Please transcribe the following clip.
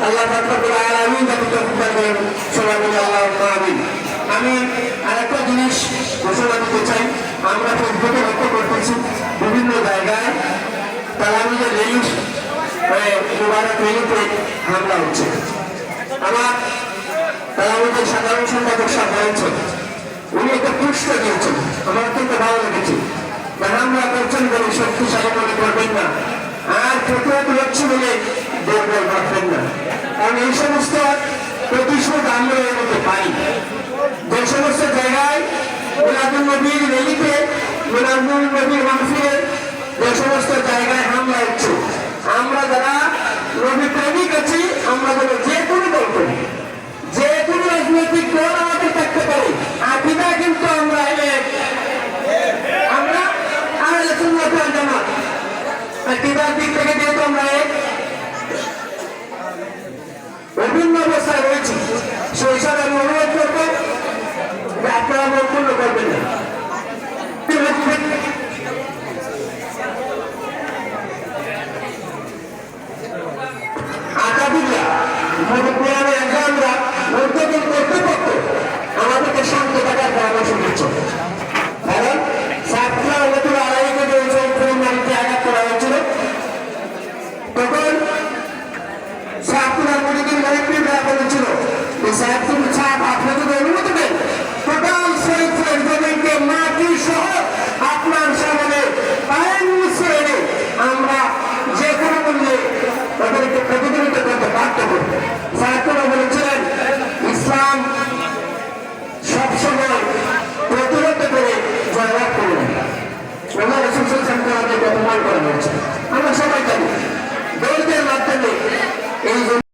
আল্লাহ পাক রব্বুল আলামিন যাতে তৌফিক দান করেন, সবাই বলি আল্লাহুম্মা আমিন। আমি আরেকটা জিনিস ঘোষণা দিতে চাই, আমরা ফেসবুকে লক্ষ্য করতেছি বিভিন্ন জায়গায় তারাবির রেলি মুবারক রেলিতে হামলা হচ্ছে। আমার তারাবির সাধারণ সম্পাদক সাহেব বলেছেন, উনি একটা পুষ্ট দিয়েছেন, আমার কিন্তু ভালো লেগেছে। হামলা করছেন বলে শক্তিশালী মনে করবেন না, আর প্রতিরোধ হচ্ছে বলে দুর্বল ভাববেন না, কারণ এই সমস্ত প্রতিশোধ আমরা এগোতে পারি। যে সমস্ত জায়গায় মিলাদুন নবীর রেলিতে মিলাদুন নবীর মাহফিলে যে সমস্ত জায়গায় হামলা হচ্ছে, আমরা যারা নবী প্রেমিক আছি, আমরা বলে যে কোনো দল করি, যে কোনো রাজনৈতিক দল আমাদের থাকতে পারে, আকিদা কিন্তু আমরা আহলে সুন্নাত ওয়াল জামাত আকিদার দিক থেকে যেহেতু আমরা বিভিন্ন অবস্থায় রয়েছি, সেই হিসাবে আমি অনুরোধ করবো যে আপনারা বক্তব্য করবেন না। আমাদেরকে শান্ত থাকার পরামর্শ দিচ্ছে, কারণ ছাত্ররা নতুন আড়াইকে আঘাত করা হয়েছিল, তখন ছাত্ররা প্রতিদিন মনে দেওয়া বলেছিল ছাত্র ছাপ আপনাদের